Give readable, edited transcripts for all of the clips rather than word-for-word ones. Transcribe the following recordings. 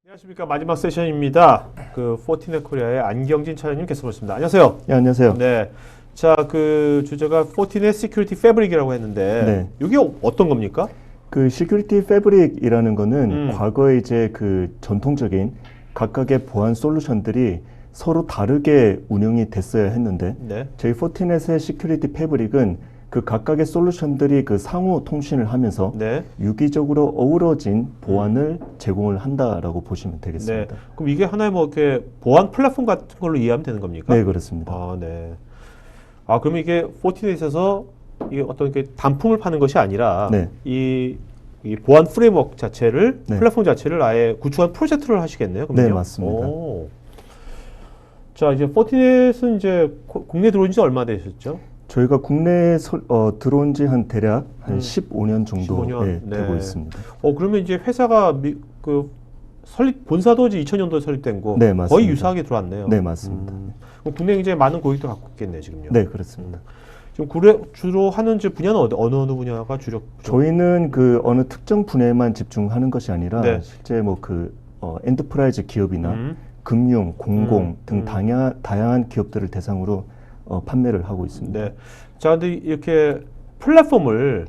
안녕하십니까. 마지막 세션입니다. 그 포티넷 코리아의 안경진 차장님 계속하셨습니다. 안녕하세요. 네, 안녕하세요. 네. 자, 그 주제가 포티넷 시큐리티 패브릭이라고 했는데 이게 어떤 겁니까? 그 시큐리티 패브릭이라는 거는 과거에 이제 그 전통적인 각각의 보안 솔루션들이 서로 다르게 운영이 됐어야 했는데 저희 포티넷의 시큐리티 패브릭은 그 각각의 솔루션들이 그 상호 통신을 하면서 유기적으로 어우러진 보안을 제공을 한다라고 보시면 되겠습니다. 그럼 이게 하나의 뭐 이렇게 보안 플랫폼 같은 걸로 이해하면 되는 겁니까? 네, 그렇습니다. 아, 네. 아, 그러면 이게 포티넷에서 이게 어떤 이렇게 단품을 파는 것이 아니라 이 보안 프레임워크 자체를 플랫폼 자체를 아예 구축한 프로젝트를 하시겠네요. 그럼요? 네, 맞습니다. 자, 이제 포티넷은 이제 국내 들어온 지 얼마 되셨죠? 저희가 국내에 들어온 지 한 대략 한 15년 정도 15년? 되고 있습니다. 그러면 이제 회사가 본사도 이제 2000년도에 설립된 거 거의 유사하게 들어왔네요. 네, 맞습니다. 그럼 국내에 이제 많은 고객도 갖고 있겠네요, 지금요. 네, 그렇습니다. 지금 주로 하는 분야는 어느 분야가 주력? 저희는 그 어느 특정 분야에만 집중하는 것이 아니라 실제 뭐 그 엔터프라이즈 기업이나 금융, 공공 등 다양한 기업들을 대상으로 판매를 하고 있습니다. 네. 자, 근데 이렇게 플랫폼을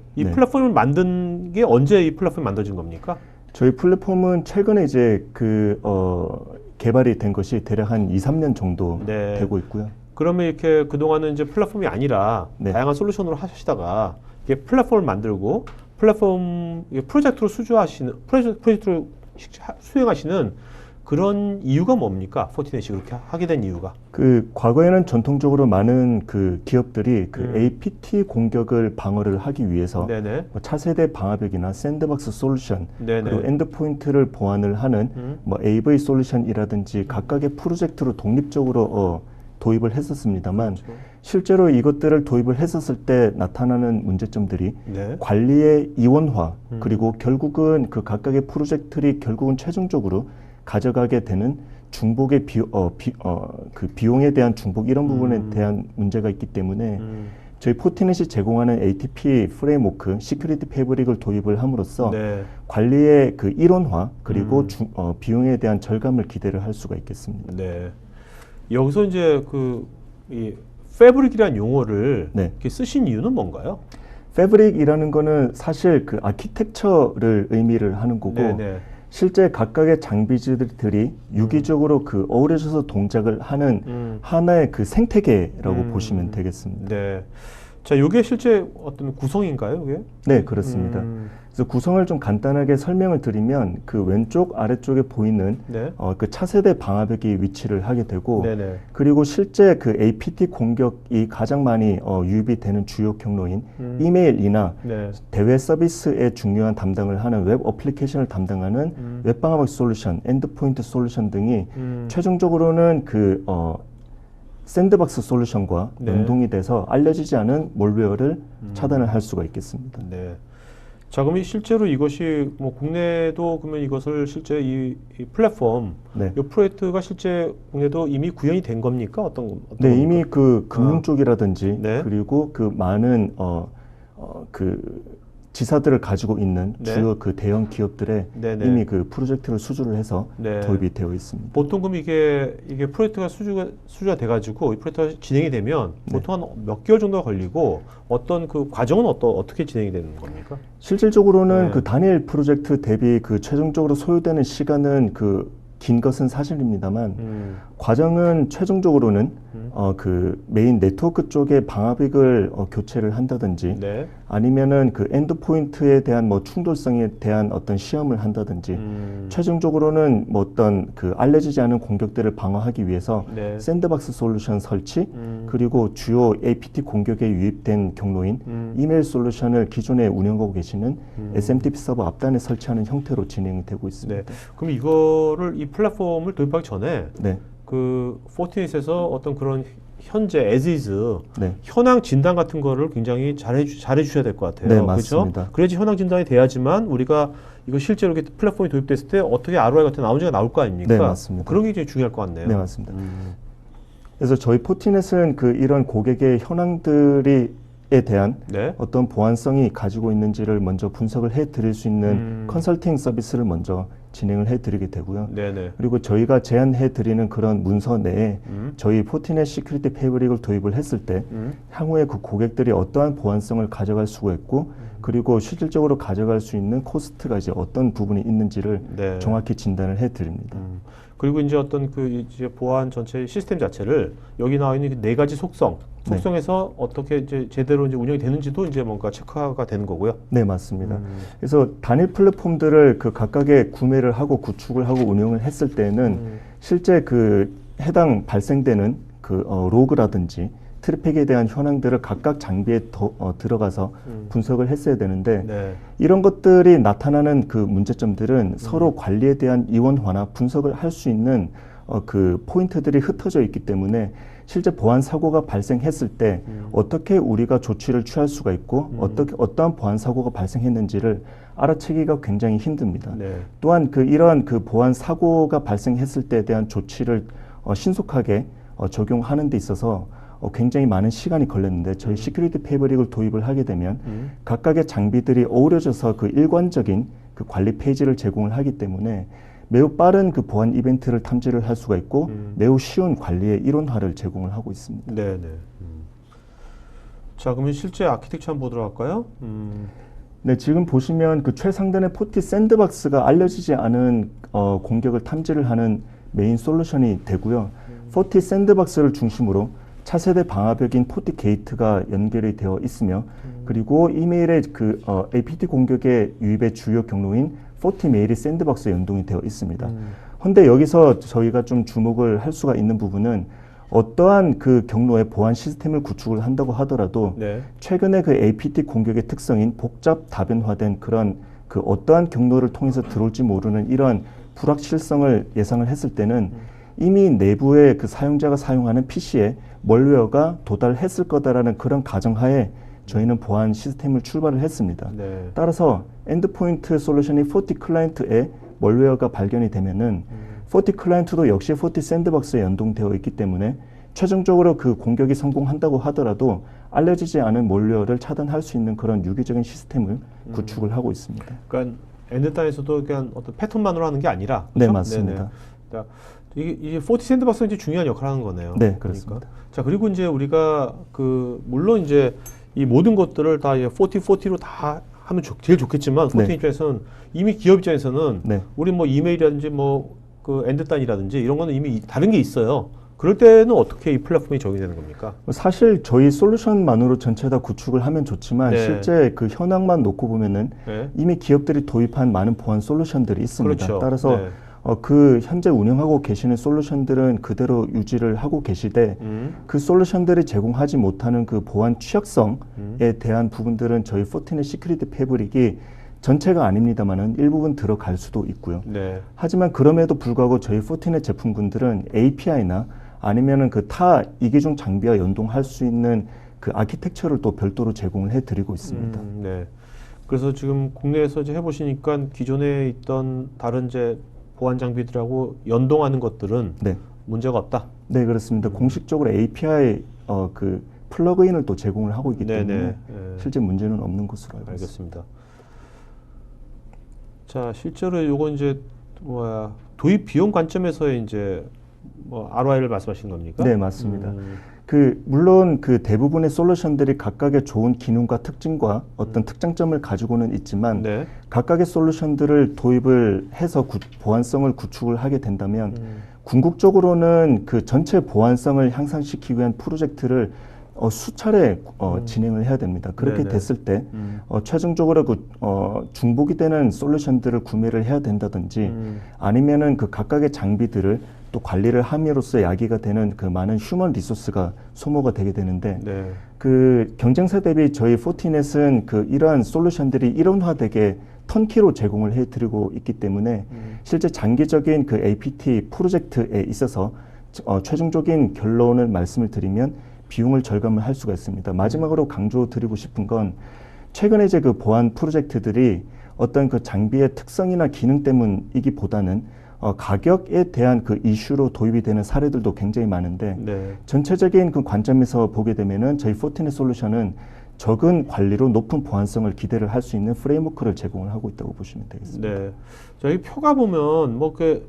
만든 게 언제 이 플랫폼이 만들어진 겁니까? 저희 플랫폼은 최근에 이제 개발이 된 것이 대략 한 2, 3년 정도 되고 있고요. 그러면 이렇게 그동안은 이제 플랫폼이 아니라 다양한 솔루션으로 하시다가 이게 플랫폼을 만들고 플랫폼 프로젝트로 프로젝트로 수행하시는 그런 이유가 뭡니까? 포티넷이 그렇게 하게 된 이유가? 그 과거에는 전통적으로 많은 그 기업들이 그 APT 공격을 방어를 하기 위해서 뭐 차세대 방화벽이나 샌드박스 솔루션 그리고 엔드포인트를 보완을 하는 뭐 AV 솔루션이라든지 각각의 프로젝트로 독립적으로 도입을 했었습니다만 실제로 이것들을 도입을 했었을 때 나타나는 문제점들이 관리의 이원화 그리고 결국은 그 각각의 프로젝트들이 결국은 최종적으로 가져가게 되는 중복의 그 비용에 대한 중복 이런 부분에 대한 문제가 있기 때문에 저희 포티넷이 제공하는 ATP 프레임워크 시큐리티 패브릭을 도입을 함으로써 관리의 그 일원화 그리고 비용에 대한 절감을 기대를 할 수가 있겠습니다. 네. 여기서 이제 이 패브릭이라는 용어를 이렇게 쓰신 이유는 뭔가요? 패브릭이라는 거는 사실 그 아키텍처를 의미를 하는 거고 실제 각각의 장비들이 유기적으로 그 어우러져서 동작을 하는 하나의 그 생태계라고 보시면 되겠습니다. 네. 자, 이게 실제 어떤 구성인가요, 이게? 네, 그렇습니다. 그래서 구성을 좀 간단하게 설명을 드리면 그 왼쪽 아래쪽에 보이는 그 차세대 방화벽이 위치를 하게 되고 그리고 실제 그 APT 공격이 가장 많이 유입이 되는 주요 경로인 이메일이나 대외 서비스에 중요한 담당을 하는 웹 어플리케이션을 담당하는 웹방화벽 솔루션, 엔드포인트 솔루션 등이 최종적으로는 그 샌드박스 솔루션과 연동이 돼서 알려지지 않은 몰웨어를 차단을 할 수가 있겠습니다. 네. 자, 그럼 실제로 이것이 뭐 국내도 그러면 이것을 실제 이 플랫폼, 이 프로젝트가 실제 국내도 이미 구현이 된 겁니까? 어떤 네, 이미 그 금융 쪽이라든지 그리고 그 많은 그 지사들을 가지고 있는 주요 그 대형 기업들에 이미 그 프로젝트를 수주를 해서 도입이 되어 있습니다. 보통 그럼 이게 프로젝트가 수주가 돼가지고 이 프로젝트가 진행이 되면 보통 한 몇 개월 정도가 걸리고 어떤 그 과정은 어떻게 진행이 되는 겁니까? 실질적으로는 그 단일 프로젝트 대비 그 최종적으로 소요되는 시간은 그 긴 것은 사실입니다만 과정은 최종적으로는 그 메인 네트워크 쪽에 방화벽을 교체를 한다든지 아니면은 그 엔드포인트에 대한 뭐 충돌성에 대한 어떤 시험을 한다든지 최종적으로는 뭐 어떤 그 알려지지 않은 공격들을 방어하기 위해서 샌드박스 솔루션 설치 그리고 주요 APT 공격에 유입된 경로인 이메일 솔루션을 기존에 운영하고 계시는 SMTP 서버 앞단에 설치하는 형태로 진행이 되고 있습니다. 그럼 이거를 이 플랫폼을 도입하기 전에 그 포티넷에서 어떤 그런 현재 as is 현황 진단 같은 거를 굉장히 잘해 주셔야 될 것 같아요. 네, 맞습니다. 그렇죠? 그래야지 현황 진단이 돼야지만 우리가 이거 실제로 이렇게 플랫폼이 도입됐을 때 어떻게 ROI 같은 문제가 나올 거 아닙니까? 네, 맞습니다. 그런 게 중요할 것 같네요. 네, 맞습니다. 그래서 저희 포티넷은 그 이런 고객의 현황들이 에 대한 어떤 보안성이 가지고 있는지를 먼저 분석을 해 드릴 수 있는 컨설팅 서비스를 먼저 진행을 해드리게 되고요. 네네. 그리고 저희가 제안해드리는 그런 문서 내에 저희 포티넷 시큐리티 패브릭을 도입을 했을 때 향후에 그 고객들이 어떠한 보안성을 가져갈 수가 있고 그리고 실질적으로 가져갈 수 있는 코스트가 이제 어떤 부분이 있는지를 네. 정확히 진단을 해드립니다. 그리고 이제 어떤 그 이제 보안 전체 시스템 자체를 여기 나와 있는 그 네 가지 속성에서 네. 어떻게 이제 제대로 이제 운영이 되는지도 이제 뭔가 체크가 되는 거고요. 네, 맞습니다. 그래서 단일 플랫폼들을 그 각각의 구매를 하고 구축을 하고 운영을 했을 때는 실제 그 해당 발생되는 그 로그라든지 트래픽에 대한 현황들을 각각 장비에 들어가서 분석을 했어야 되는데 네. 이런 것들이 나타나는 그 문제점들은 서로 관리에 대한 이원화나 분석을 할 수 있는 그 포인트들이 흩어져 있기 때문에 실제 보안 사고가 발생했을 때 어떻게 우리가 조치를 취할 수가 있고 어떠한 보안 사고가 발생했는지를 알아채기가 굉장히 힘듭니다. 네. 또한 이러한 그 보안 사고가 발생했을 때에 대한 조치를 신속하게 적용하는 데 있어서 굉장히 많은 시간이 걸렸는데 저희 시큐리티 패브릭을 도입을 하게 되면 각각의 장비들이 어우러져서 그 일관적인 그 관리 페이지를 제공을 하기 때문에 매우 빠른 그 보안 이벤트를 탐지를 할 수가 있고 매우 쉬운 관리의 이론화를 제공을 하고 있습니다. 네네. 자, 그러면 실제 아키텍처 한번 보도록 할까요? 네, 지금 보시면 그 최상단의 포티 샌드박스가 알려지지 않은 공격을 탐지를 하는 메인 솔루션이 되고요. 포티 샌드박스를 중심으로 차세대 방화벽인 포티 게이트가 연결이 되어 있으며 그리고 이메일의 그 APT 공격의 유입의 주요 경로인 포티 메일이 샌드박스에 연동이 되어 있습니다. 그런데 여기서 저희가 좀 주목을 할 수가 있는 부분은 어떠한 그 경로의 보안 시스템을 구축을 한다고 하더라도 네. 최근에 그 APT 공격의 특성인 복잡 다변화된 그런 그 어떠한 경로를 통해서 들어올지 모르는 이러한 불확실성을 예상을 했을 때는 이미 내부의 그 사용자가 사용하는 PC에 멀웨어가 도달했을 거다라는 그런 가정하에 저희는 보안 시스템을 출발을 했습니다. 네. 따라서 엔드포인트 솔루션이 포티 클라이언트에 멀웨어가 발견이 되면은 포티 클라이언트도 역시 포티 샌드박스에 연동되어 있기 때문에 최종적으로 그 공격이 성공한다고 하더라도 알려지지 않은 멀웨어를 차단할 수 있는 그런 유기적인 시스템을 구축을 하고 있습니다. 그러니까 엔드단에서도 그냥 어떤 패턴만으로 하는 게 아니라 그렇죠? 네, 맞습니다. 그러니까 이게 포티 샌드박스는 이제 중요한 역할을 하는 거네요. 네, 그렇습니다. 그러니까. 자, 그리고 이제 우리가 물론 이제 이 모든 것들을 다 포티로 다 하면 제일 좋겠지만 포티 네. 입장에서는 이미 기업 입장에서는 네. 우리 뭐 이메일이라든지 그 엔드단이라든지 이런 거는 이미 다른 게 있어요. 그럴 때는 어떻게 이 플랫폼이 적용되는 겁니까? 사실 저희 솔루션만으로 전체 다 구축을 하면 좋지만 네. 실제 그 현황만 놓고 보면은 네. 이미 기업들이 도입한 많은 보안 솔루션들이 있습니다. 그렇죠. 따라서 네. 그 현재 운영하고 계시는 솔루션들은 그대로 유지를 하고 계시되 그 솔루션들이 제공하지 못하는 그 보안 취약성에 대한 부분들은 저희 포티넷 시큐리티 패브릭이 전체가 아닙니다만은 일부분 들어갈 수도 있고요. 네. 하지만 그럼에도 불구하고 저희 포티넷 제품군들은 API나 아니면은 그 타 이기종 장비와 연동할 수 있는 그 아키텍처를 또 별도로 제공을 해드리고 있습니다. 네. 그래서 지금 국내에서 이제 해보시니까 기존에 있던 다른 이제 보안 장비들하고 연동하는 것들은 네. 문제가 없다. 네, 그렇습니다. 공식적으로 API 그 플러그인을 또 제공을 하고 있기 때문에 실제 문제는 없는 것으로 알고 있습니다. 자, 실제로 요건 이제 도입 비용 관점에서의 이제 ROI를 말씀하신 겁니까? 네, 맞습니다. 물론 그 대부분의 솔루션들이 각각의 좋은 기능과 특징과 어떤 특장점을 가지고는 있지만 네. 각각의 솔루션들을 도입을 해서 보안성을 구축을 하게 된다면 궁극적으로는 그 전체 보안성을 향상시키기 위한 프로젝트를 수차례 진행을 해야 됩니다. 그렇게 네네. 됐을 때 최종적으로 중복이 되는 솔루션들을 구매를 해야 된다든지 아니면은 그 각각의 장비들을 또 관리를 함으로써 야기가 되는 그 많은 휴먼 리소스가 소모가 되게 되는데 네. 그 경쟁사 대비 저희 포티넷은 그 이러한 솔루션들이 일원화되게 턴키로 제공을 해드리고 있기 때문에 실제 장기적인 그 APT 프로젝트에 있어서 최종적인 결론을 말씀을 드리면 비용을 절감을 할 수가 있습니다. 마지막으로 강조드리고 싶은 건 최근에 이제 그 보안 프로젝트들이 어떤 그 장비의 특성이나 기능 때문이기보다는 가격에 대한 그 이슈로 도입이 되는 사례들도 굉장히 많은데 네. 전체적인 그 관점에서 보게 되면은 저희 포티넷 솔루션은 적은 관리로 높은 보안성을 기대를 할 수 있는 프레임워크를 제공을 하고 있다고 보시면 되겠습니다. 네. 저희 표가 보면 뭐 그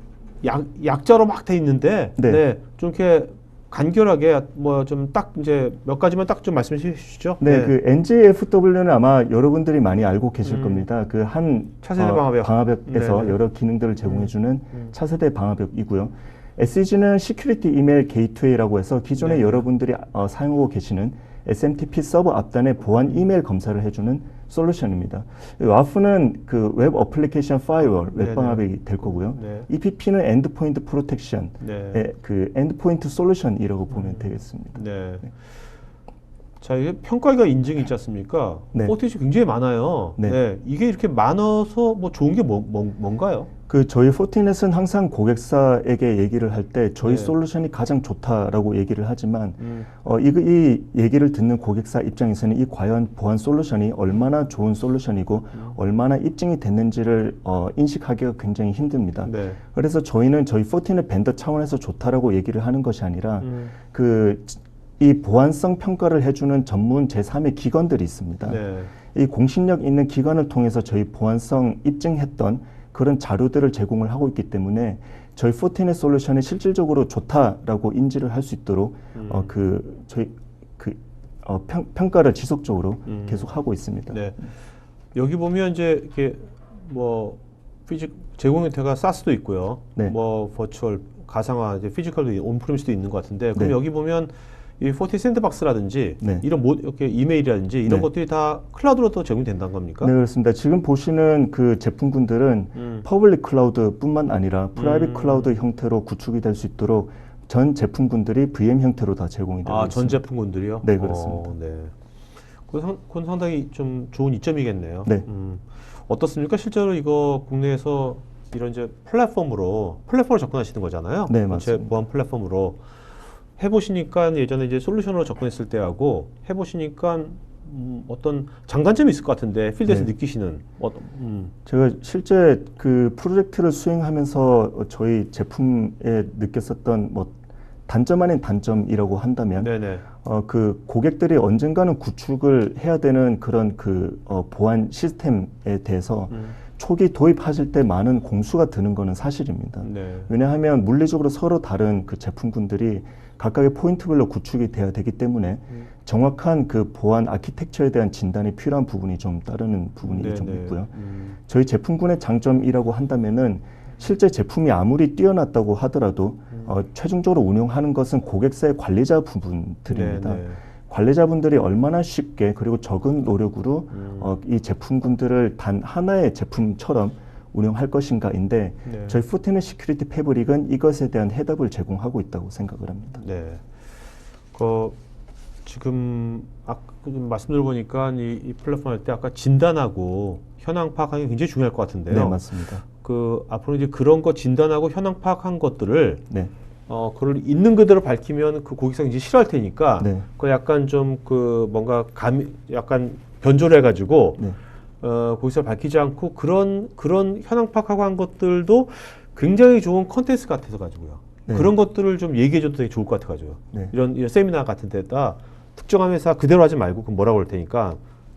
약자로 막 돼 있는데 네. 네. 좀 이렇게 간결하게 뭐 좀 딱 이제 몇 가지만 딱 좀 말씀해 주시죠. 네, 네. 그 NGFW는 아마 여러분들이 많이 알고 계실 겁니다. 그 한 차세대 방화벽에서 네네. 여러 기능들을 제공해주는 차세대 방화벽이고요. SEG는 시큐리티 이메일 게이트웨이라고 해서 기존에 네네. 여러분들이 사용하고 계시는 SMTP 서버 앞단에 보안 이메일 검사를 해주는 솔루션입니다. 와프는 그 웹 어플리케이션 파이어월, 웹 방화벽이 될 거고요. 네. EPP는 엔드포인트 프로텍션, 네. 그 엔드포인트 솔루션이라고 보면 되겠습니다. 네. 자, 이게 평가가 인증이 있지 않습니까? 네. 포티시 굉장히 많아요. 네. 네. 이게 이렇게 많아서 뭐 좋은 게 뭔가요? 그 저희 포티넷은 항상 고객사에게 얘기를 할 때 저희 네. 솔루션이 가장 좋다라고 얘기를 하지만 이 얘기를 듣는 고객사 입장에서는 이 과연 보안 솔루션이 얼마나 좋은 솔루션이고 얼마나 입증이 됐는지를 인식하기가 굉장히 힘듭니다. 네. 그래서 저희는 저희 포티넷 벤더 차원에서 좋다라고 얘기를 하는 것이 아니라 이 보안성 평가를 해주는 전문 제3의 기관들이 있습니다. 네. 이 공신력 있는 기관을 통해서 저희 보안성 입증했던 그런 자료들을 제공을 하고 있기 때문에 저희 포티넷 솔루션이 실질적으로 좋다라고 인지를 할 수 있도록 평가를 지속적으로 계속 하고 있습니다. 네. 여기 보면 이제 이렇게 뭐 제공 형태가 SaaS도 있고요. 네. 뭐 버추얼 가상화 이제 피지컬도 온프리미스도 있는 것 같은데 그럼 네. 여기 보면 이 포티 샌드박스라든지 네. 이런 이렇게 이메일이라든지 이런 네. 것들이 다 클라우드로 제공이 된다는 겁니까? 네, 그렇습니다. 지금 보시는 그 제품군들은 퍼블릭 클라우드뿐만 아니라 프라이빗 클라우드 형태로 구축이 될 수 있도록 전 제품군들이 VM 형태로 다 제공이 되고 있습니다. 전 제품군들이요? 네, 그렇습니다. 네. 그건 상당히 좀 좋은 이점이겠네요. 네. 어떻습니까? 실제로 이거 국내에서 이런 이제 플랫폼으로 접근하시는 거잖아요. 네, 맞습니다. 보안 플랫폼으로 해보시니까 예전에 이제 솔루션으로 접근했을 때하고 해보시니까 어떤 장단점이 있을 것 같은데 필드에서 네. 느끼시는 제가 실제 그 프로젝트를 수행하면서 저희 제품에 느꼈었던 뭐 단점 아닌 단점이라고 한다면 네네. 그 고객들이 언젠가는 구축을 해야 되는 그런 보안 시스템에 대해서 초기 도입하실 때 많은 공수가 드는 거는 사실입니다. 네. 왜냐하면 물리적으로 서로 다른 그 제품군들이 각각의 포인트별로 구축이 돼야 되기 때문에 정확한 그 보안 아키텍처에 대한 진단이 필요한 부분이 좀 따르는 부분이 좀 있고요. 저희 제품군의 장점이라고 한다면은 실제 제품이 아무리 뛰어났다고 하더라도 최종적으로 운용하는 것은 고객사의 관리자 부분들입니다. 관리자분들이 얼마나 쉽게 그리고 적은 노력으로 이 제품군들을 단 하나의 제품처럼 운영할 것인가인데 네. 저희 포티넷 시큐리티 패브릭은 이것에 대한 해답을 제공하고 있다고 생각을 합니다. 네. 지금 아까 말씀 들어보니까 이 플랫폼 할 때 아까 진단하고 현황 파악하기 굉장히 중요할 것 같은데요. 네, 맞습니다. 앞으로 이제 그런 거 진단하고 현황 파악한 것들을 네. 그걸 있는 그대로 밝히면 그 고객사가 이제 싫어할 테니까 네. 그 약간 좀 뭔가 약간 변조를 해가지고 네. 고객사를 밝히지 않고 그런 현황 파악하고 한 것들도 굉장히 좋은 컨텐츠 같아서 가지고요. 네. 그런 것들을 좀 얘기해줘도 되게 좋을 것 같아가지고 네. 이런 세미나 같은 데다 특정한 회사 그대로 하지 말고 그럼 뭐라고 할 테니까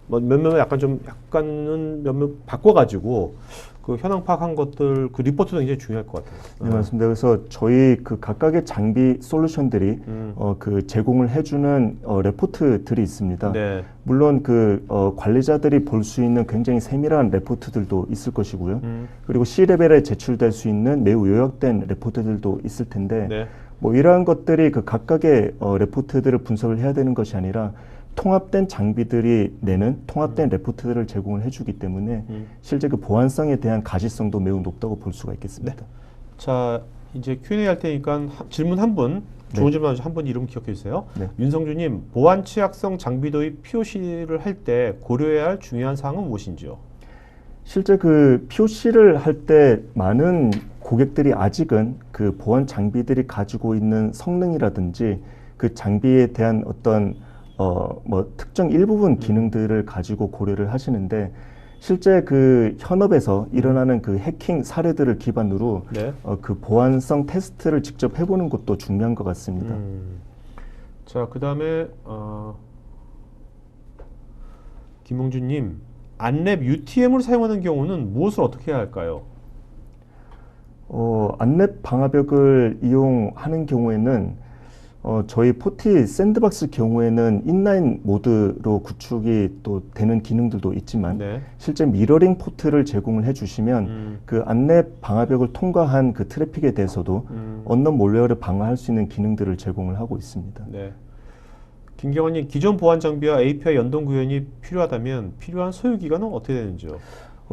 뭐 몇몇 약간은 몇몇 바꿔가지고 그 현황 파악한 것들 그 리포트도 굉장히 중요할 것 같아요. 네, 맞습니다. 그래서 저희 그 각각의 장비 솔루션들이 그 제공을 해주는 레포트들이 있습니다. 네. 물론 그 관리자들이 볼 수 있는 굉장히 세밀한 레포트들도 있을 것이고요. 그리고 C-레벨에 제출될 수 있는 매우 요약된 레포트들도 있을 텐데 네. 뭐 이러한 것들이 그 각각의 레포트들을 분석을 해야 되는 것이 아니라 통합된 장비들이 내는 통합된 레포트들을 제공을 해주기 때문에 실제 그 보안성에 대한 가시성도 매우 높다고 볼 수가 있겠습니다. 네. 자, 이제 Q&A 할 테니까 질문 한 분, 좋은 질문 한 분 이름 기억해 주세요. 네. 윤성주님, 보안 취약성 장비 도입 POC를 할 때 고려해야 할 중요한 사항은 무엇인지요? 실제 그 POC를 할 때 많은 고객들이 아직은 그 보안 장비들이 가지고 있는 성능이라든지 그 장비에 대한 어떤 뭐 특정 일부분 기능들을 가지고 고려를 하시는데 실제 그 현업에서 일어나는 그 해킹 사례들을 기반으로 네. 그 보안성 테스트를 직접 해보는 것도 중요한 것 같습니다. 자, 그 다음에 김홍준님, 안랩 UTM을 사용하는 경우는 무엇을 어떻게 해야 할까요? 안랩 방화벽을 이용하는 경우에는 저희 포티 샌드박스 경우에는 인라인 모드로 구축이 또 되는 기능들도 있지만 네. 실제 미러링 포트를 제공을 해주시면 그 안랩 방화벽을 통과한 그 트래픽에 대해서도 언론 몰웨어를 방어할 수 있는 기능들을 제공을 하고 있습니다. 네. 김경환님, 기존 보안 장비와 API 연동 구현이 필요하다면 필요한 소요 기간은 어떻게 되는지요?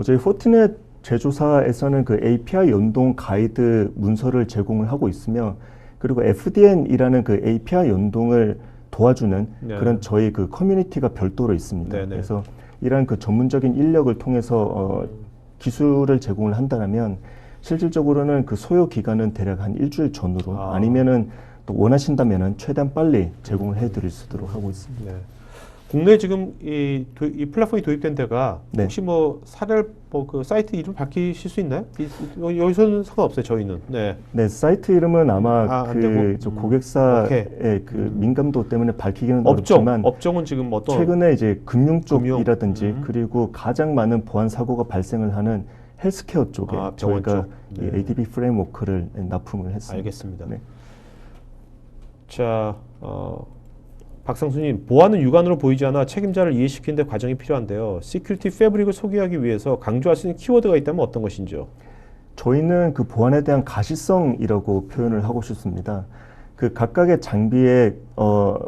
저희 포티넷 제조사에서는 그 API 연동 가이드 문서를 제공을 하고 있으며 그리고 FDN이라는 그 API 연동을 도와주는 네. 그런 저희 그 커뮤니티가 별도로 있습니다. 네네. 그래서 이러한 그 전문적인 인력을 통해서 기술을 제공을 한다면 실질적으로는 그 소요 기간은 대략 한 일주일 전후로 아니면은 또 원하신다면은 최대한 빨리 제공을 해드릴 수 있도록 하고 있습니다. 네. 국내 지금 이 플랫폼이 도입된 데가 네. 혹시 뭐 사례 그 사이트 이름 밝히실 수 있나요? 여기서는 상관없어요. 저희는. 네. 네, 사이트 이름은 아마 저 고객사의 그 민감도 때문에 밝히기는 어렵지만 업종은 지금 어떤 최근에 이제 금융 쪽이라든지 그리고 가장 많은 보안 사고가 발생을 하는 헬스케어 쪽에 저희가 이 ADB 프레임워크를 납품을 했습니다. 알겠습니다. 네. 자, 박상수님, 보안은 육안으로 보이지 않아 책임자를 이해시키는 데 과정이 필요한데요. 시큐리티 패브릭을 소개하기 위해서 강조할 수 있는 키워드가 있다면 어떤 것인지요? 저희는 그 보안에 대한 가시성이라고 표현을 하고 싶습니다. 그 각각의 장비에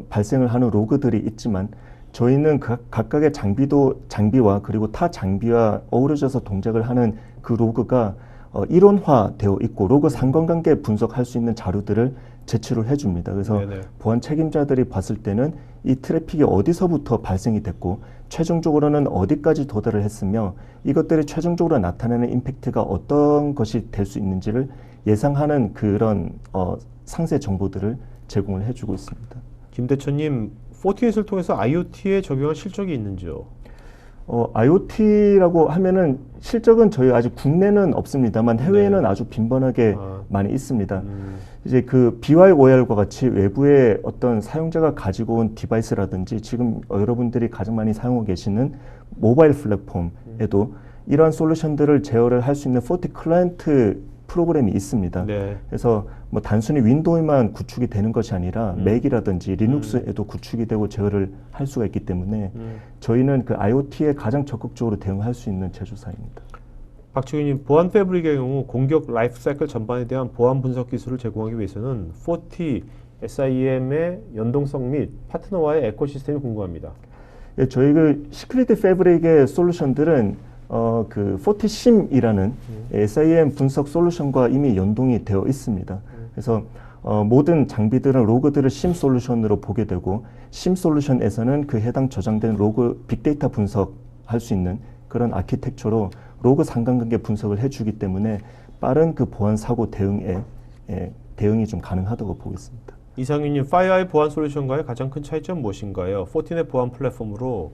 발생을 하는 로그들이 있지만 저희는 각각의 장비와 그리고 타 장비와 어우러져서 동작을 하는 그 로그가 이론화되어 있고 로그 상관관계 분석할 수 있는 자료들을 제출을 해줍니다. 그래서 네네. 보안 책임자들이 봤을 때는 이 트래픽이 어디서부터 발생이 됐고 최종적으로는 어디까지 도달을 했으며 이것들이 최종적으로 나타내는 임팩트가 어떤 것이 될 수 있는지를 예상하는 그런 상세 정보들을 제공을 해주고 있습니다. 김대천님, 포티넷을 통해서 IoT에 적용한 실적이 있는지요? IoT라고 하면은 실적은 저희 아직 국내는 없습니다만 해외에는 네. 아주 빈번하게 많이 있습니다. 이제 그 BYOL과 같이 외부의 어떤 사용자가 가지고 온 디바이스라든지 지금 여러분들이 가장 많이 사용하고 계시는 모바일 플랫폼에도 이러한 솔루션들을 제어를 할 수 있는 포티 클라이언트 프로그램이 있습니다. 네. 그래서 뭐 단순히 윈도우에만 구축이 되는 것이 아니라 맥이라든지 리눅스에도 구축이 되고 제어를 할 수가 있기 때문에 저희는 그 IoT에 가장 적극적으로 대응할 수 있는 제조사입니다. 박지훈님, 보안 패브릭의 경우 공격 라이프 사이클 전반에 대한 보안 분석 기술을 제공하기 위해서는 포티 SIEM의 연동성 및 파트너와의 에코시스템이 궁금합니다. 예, 저희 그 시큐리티 패브릭의 솔루션들은 그 포티심이라는 SIEM 분석 솔루션과 이미 연동이 되어 있습니다. 그래서 모든 장비들은 로그들을 심 솔루션으로 보게 되고 심 솔루션에서는 그 해당 저장된 로그 빅데이터 분석할 수 있는 그런 아키텍처로 로그 상관관계 분석을 해주기 때문에 빠른 그 보안 사고 대응이 좀 가능하다고 보겠습니다. 이상윤님, 파이어아이 보안 솔루션과의 가장 큰 차이점 무엇인가요? 포티넷 보안 플랫폼으로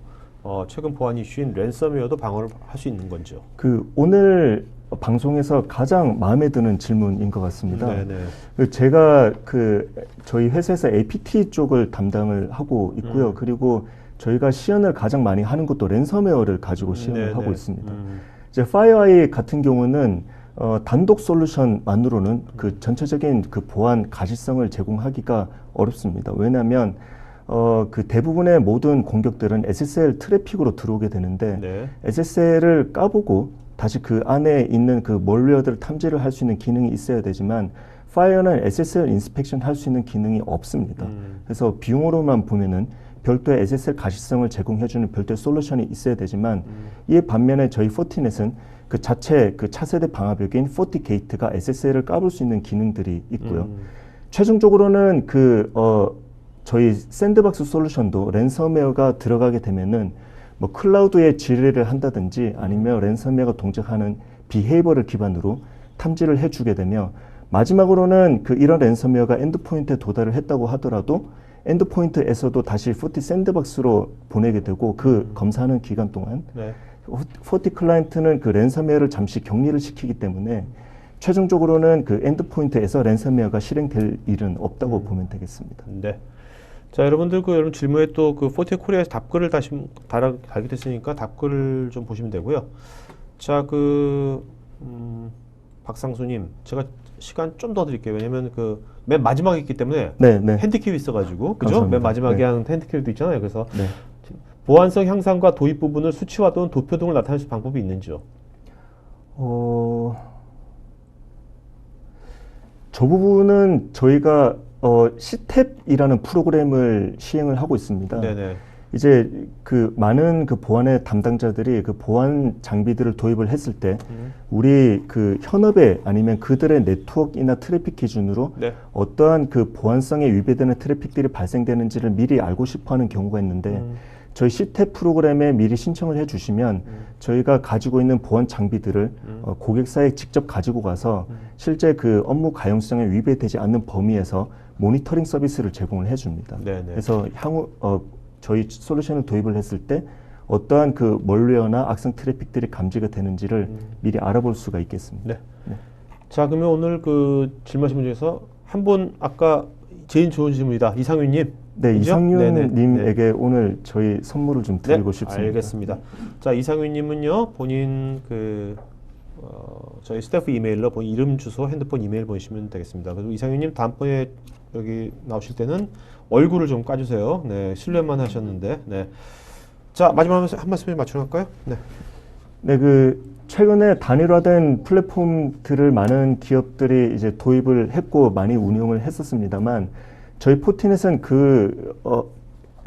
최근 보안 이슈인 랜섬웨어도 방어를 할 수 있는 건지요? 그 오늘 방송에서 가장 마음에 드는 질문인 것 같습니다. 네네. 제가 저희 회사에서 APT 쪽을 담당을 하고 있고요. 그리고 저희가 시연을 가장 많이 하는 것도 랜섬웨어를 가지고 시연을 하고 있습니다. 이제 파이어아이 같은 경우는 단독 솔루션만으로는 그 전체적인 그 보안 가시성을 제공하기가 어렵습니다. 왜냐하면 그 대부분의 모든 공격들은 SSL 트래픽으로 들어오게 되는데 네. SSL을 까보고 다시 그 안에 있는 그 몰웨어들을 탐지를 할 수 있는 기능이 있어야 되지만 파이어는 SSL 인스펙션 할 수 있는 기능이 없습니다. 그래서 비용으로만 보면은 별도의 SSL 가시성을 제공해주는 별도의 솔루션이 있어야 되지만 이에 반면에 저희 포티넷은 그 자체 그 차세대 방화벽인 포티게이트가 SSL을 까볼 수 있는 기능들이 있고요. 최종적으로는 저희 샌드박스 솔루션도 랜섬웨어가 들어가게 되면은 뭐 클라우드에 지뢰를 한다든지 아니면 랜섬웨어가 동작하는 비헤이버를 기반으로 탐지를 해주게 되며 마지막으로는 이런 랜섬웨어가 엔드포인트에 도달을 했다고 하더라도 엔드포인트에서도 다시 포티 샌드박스로 보내게 되고 검사하는 기간 동안 네. 포티 클라이언트는 그 랜섬웨어를 잠시 격리를 시키기 때문에 최종적으로는 그 엔드포인트에서 랜섬웨어가 실행될 일은 없다고 보면 되겠습니다. 네. 자, 여러분들 여러분 질문에 또 포티에 코리아에서 답글을 다시 달게 됐으니까 답글을 좀 보시면 되고요. 자, 박상수님, 제가 시간 좀 더 드릴게요. 왜냐면 맨 마지막에 있기 때문에 핸드캡이 있어가지고, 그죠? 감사합니다. 맨 마지막에 한 핸드캡도 있잖아요. 그래서 보안성 향상과 도입 부분을 수치화 또는 도표 등을 나타낼 수 있는 방법이 있는지요? 저 부분은 저희가 시탭이라는 프로그램을 시행을 하고 있습니다. 네네. 이제 많은 보안의 담당자들이 보안 장비들을 도입을 했을 때 우리 현업에 아니면 그들의 네트워크나 트래픽 기준으로 어떠한 보안성에 위배되는 트래픽들이 발생되는지를 미리 알고 싶어하는 경우가 있는데 저희 시탭 프로그램에 미리 신청을 해주시면 저희가 가지고 있는 보안 장비들을 고객사에 직접 가지고 가서 실제 업무 가용성에 위배되지 않는 범위에서 모니터링 서비스를 제공을 해줍니다. 그래서 향후 저희 솔루션을 도입을 했을 때 어떠한 멀웨어나 악성 트래픽들이 감지가 되는지를 미리 알아볼 수가 있겠습니다. 자, 그러면 오늘 질문하신 분 중에서 한 분 아까 제일 좋은 질문이다. 이상윤님. 네, 이상윤님에게 오늘 저희 선물을 좀 드리고 싶습니다. 알겠습니다. 자, 이상윤님은요, 본인 저희 스태프 이메일로 본인 이름, 주소, 핸드폰, 이메일 보내시면 되겠습니다. 그리고 이상윤님 다음번에 여기 나오실 때는 얼굴을 좀 까주세요. 네, 실례만 하셨는데. 네. 자, 마지막으로 한 말씀 맞춰볼까요? 네. 최근에 단일화된 플랫폼들을 많은 기업들이 이제 도입을 했고 많이 운용을 했었습니다만 저희 포티넷은 그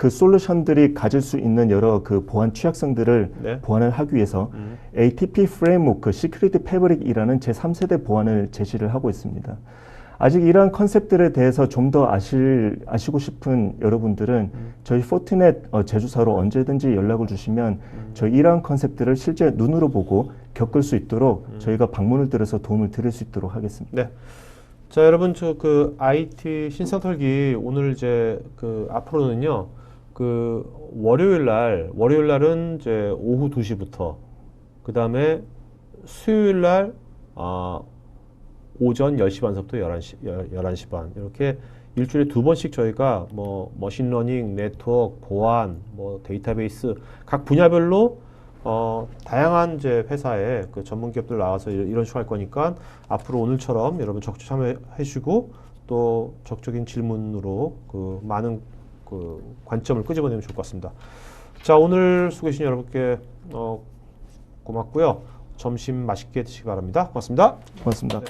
솔루션들이 가질 수 있는 여러 보안 취약성들을 보완을 하기 위해서 ATP 프레임워크, 시큐리티 패브릭이라는 제3세대 보안을 제시를 하고 있습니다. 아직 이러한 컨셉들에 대해서 좀 더 아시고 싶은 여러분들은 저희 포티넷 제주사로 언제든지 연락을 주시면 저희 이러한 컨셉들을 실제 눈으로 보고 겪을 수 있도록 저희가 방문을 들어서 도움을 드릴 수 있도록 하겠습니다. 네. 자, 여러분, IT 신상털기 오늘 이제 앞으로는요, 월요일 날은 이제 오후 2시부터, 그 다음에 수요일 날, 오전 10시 반서부터 11시 반. 이렇게 일주일에 2번씩 저희가 머신러닝, 네트워크, 보안, 데이터베이스, 각 분야별로 다양한 이제 회사의 전문 기업들 나와서 이런 식으로 할 거니까 앞으로 오늘처럼 여러분 적극 참여해 주시고 또 적극적인 질문으로 많은 관점을 끄집어내면 좋을 것 같습니다. 자, 오늘 수고해주신 여러분께 고맙고요. 점심 맛있게 드시기 바랍니다. 고맙습니다. 고맙습니다.